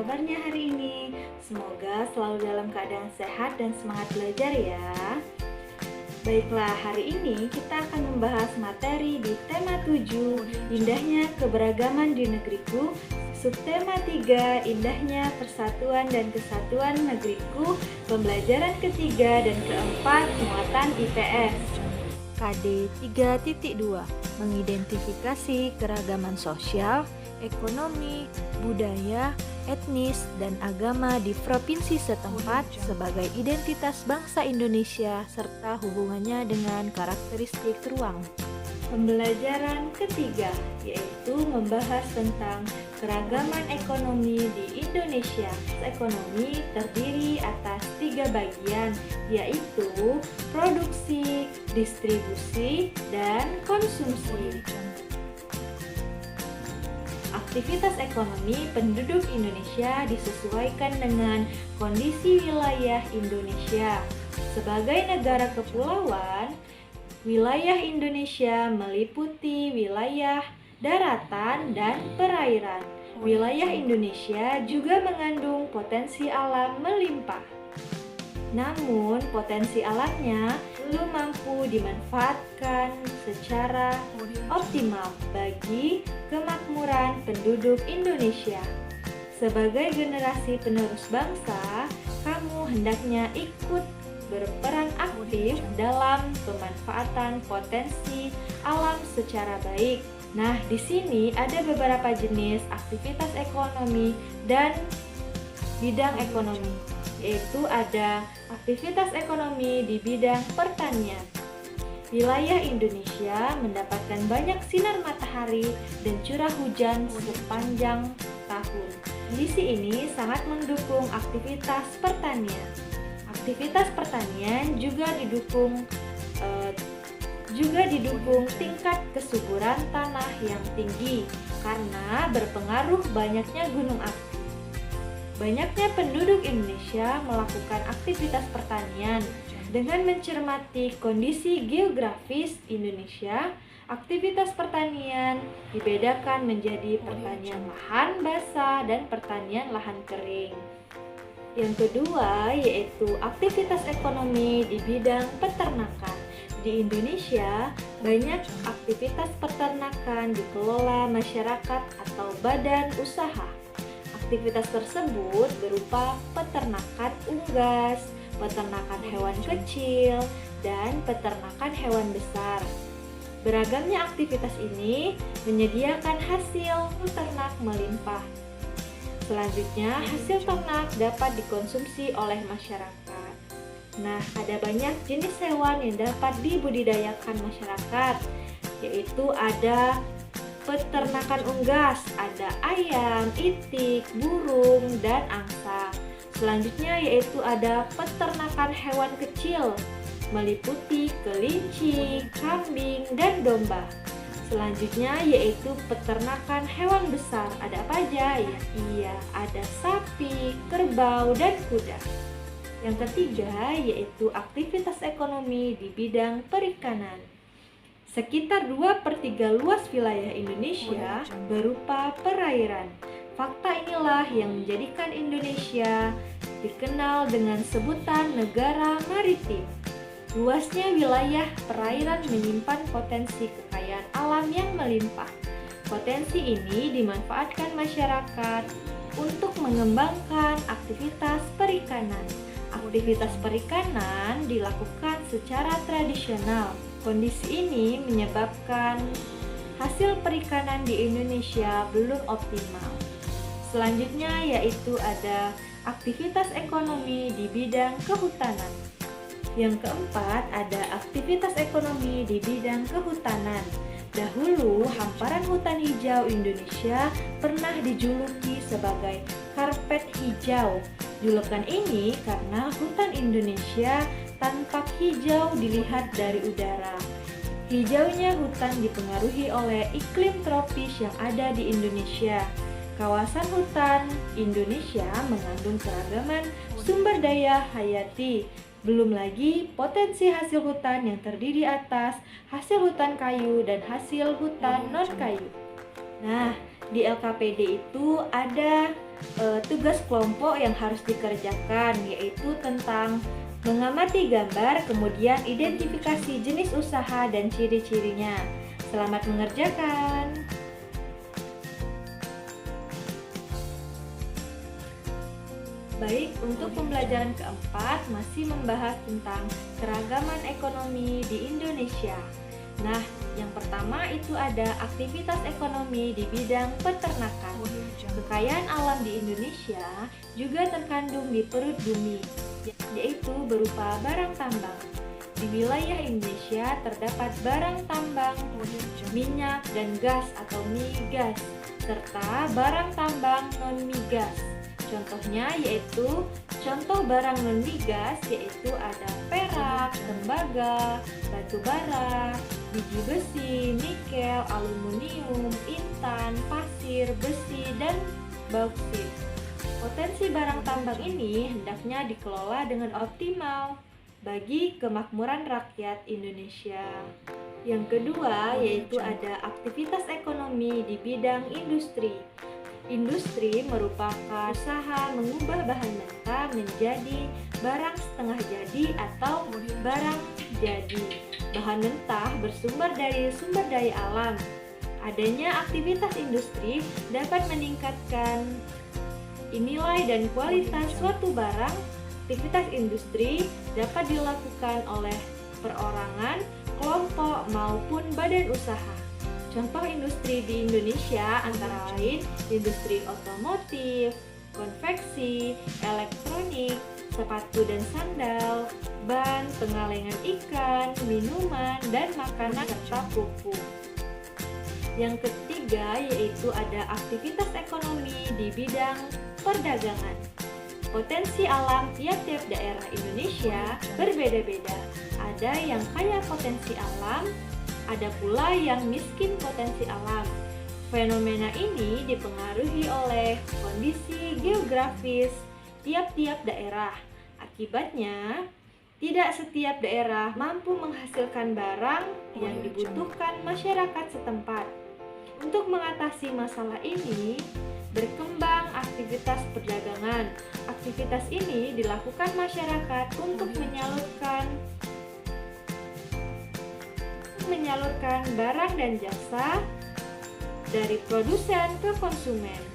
kabarnya hari ini? Semoga selalu dalam keadaan sehat dan semangat belajar ya. Baiklah, hari ini kita akan membahas materi di tema 7, Indahnya Keberagaman di Negeriku. Subtema 3, Indahnya Persatuan dan Kesatuan Negeriku. Pembelajaran ketiga dan keempat, muatan IPS. KD 3.2 mengidentifikasi keragaman sosial, ekonomi, budaya, etnis, dan agama di provinsi setempat sebagai identitas bangsa Indonesia serta hubungannya dengan karakteristik ruang. Pembelajaran ketiga yaitu membahas tentang keragaman ekonomi di Indonesia. Ekonomi terdiri atas 3 bagian, yaitu produksi, distribusi, dan konsumsi. Aktivitas ekonomi penduduk Indonesia disesuaikan dengan kondisi wilayah Indonesia. Sebagai negara kepulauan, wilayah Indonesia meliputi wilayah daratan dan perairan. Wilayah Indonesia juga mengandung potensi alam melimpah. Namun, potensi alamnya belum mampu dimanfaatkan secara optimal bagi kemakmuran penduduk Indonesia. Sebagai generasi penerus bangsa, kamu hendaknya ikut berperan aktif dalam pemanfaatan potensi alam secara baik. Nah, di sini ada beberapa jenis aktivitas ekonomi dan bidang ekonomi, yaitu ada aktivitas ekonomi di bidang pertanian. Wilayah Indonesia mendapatkan banyak sinar matahari dan curah hujan sepanjang tahun. Kondisi ini sangat mendukung aktivitas pertanian. Aktivitas pertanian juga didukung tingkat kesuburan tanah yang tinggi karena berpengaruh banyaknya gunung api. Banyaknya penduduk Indonesia melakukan aktivitas pertanian. Dengan mencermati kondisi geografis Indonesia, aktivitas pertanian dibedakan menjadi pertanian lahan basah dan pertanian lahan kering. Yang kedua yaitu aktivitas ekonomi di bidang peternakan. Di Indonesia, banyak aktivitas peternakan dikelola masyarakat atau badan usaha. Aktivitas tersebut berupa peternakan unggas, peternakan hewan kecil, dan peternakan hewan besar. Beragamnya aktivitas ini menyediakan hasil ternak melimpah. Selanjutnya, hasil ternak dapat dikonsumsi oleh masyarakat. Nah, ada banyak jenis hewan yang dapat dibudidayakan masyarakat, yaitu ada peternakan unggas, ada ayam, itik, burung, dan angsa. Selanjutnya yaitu ada peternakan hewan kecil, meliputi kelinci, kambing, dan domba. Selanjutnya yaitu peternakan hewan besar. Ada apa aja? Iya, ada sapi, kerbau, dan kuda. Yang ketiga yaitu aktivitas ekonomi di bidang perikanan. Sekitar 2/3 luas wilayah Indonesia berupa perairan. Fakta inilah yang menjadikan Indonesia dikenal dengan sebutan negara maritim. Luasnya wilayah perairan menyimpan potensi kekayaan alam yang melimpah. Potensi ini dimanfaatkan masyarakat untuk mengembangkan aktivitas perikanan. Aktivitas perikanan dilakukan secara tradisional. Kondisi ini menyebabkan hasil perikanan di Indonesia belum optimal. Selanjutnya yaitu ada aktivitas ekonomi di bidang kehutanan. Yang keempat ada aktivitas ekonomi di bidang kehutanan. Dahulu hamparan hutan hijau Indonesia pernah dijuluki sebagai karpet hijau. Julukan ini karena hutan Indonesia tampak hijau dilihat dari udara. Hijaunya hutan dipengaruhi oleh iklim tropis yang ada di Indonesia. Kawasan hutan Indonesia mengandung keragaman sumber daya hayati. Belum lagi potensi hasil hutan yang terdiri atas hasil hutan kayu dan hasil hutan non-kayu. Nah, di LKPD itu ada tugas kelompok yang harus dikerjakan, yaitu tentang mengamati gambar, kemudian identifikasi jenis usaha dan ciri-cirinya. Selamat mengerjakan. Baik, untuk pembelajaran keempat masih membahas tentang keragaman ekonomi di Indonesia. Nah, yang pertama itu ada aktivitas ekonomi di bidang peternakan. Kekayaan alam di Indonesia juga terkandung di perut bumi, yaitu berupa barang tambang. Di wilayah Indonesia terdapat barang tambang, minyak dan gas atau migas, serta barang tambang non-migas. Contohnya yaitu contoh barang non-migas yaitu ada perak, tembaga, batu bara, biji besi, nikel, aluminium, intan, pasir, besi, dan bauksit. Potensi barang tambang ini hendaknya dikelola dengan optimal bagi kemakmuran rakyat Indonesia. Yang kedua yaitu ada aktivitas ekonomi di bidang industri. Industri merupakan usaha mengubah bahan mentah menjadi barang setengah jadi atau barang jadi. Bahan mentah bersumber dari sumber daya alam. Adanya aktivitas industri dapat meningkatkan nilai dan kualitas suatu barang. Aktivitas industri dapat dilakukan oleh perorangan, kelompok, maupun badan usaha. Contoh industri di Indonesia antara lain industri otomotif, konveksi, elektronik, sepatu dan sandal, ban, pengalengan ikan, minuman, dan makanan serta pupuk. Yang ketiga yaitu ada aktivitas ekonomi di bidang perdagangan. Potensi alam tiap-tiap daerah Indonesia berbeda-beda. Ada yang kaya potensi alam, ada pula yang miskin potensi alam. Fenomena ini dipengaruhi oleh kondisi geografis tiap-tiap daerah. Akibatnya, tidak setiap daerah mampu menghasilkan barang yang dibutuhkan masyarakat setempat. Untuk mengatasi masalah ini, berkembang aktivitas perdagangan. Aktivitas ini dilakukan masyarakat untuk menyalurkan barang dan jasa dari produsen ke konsumen.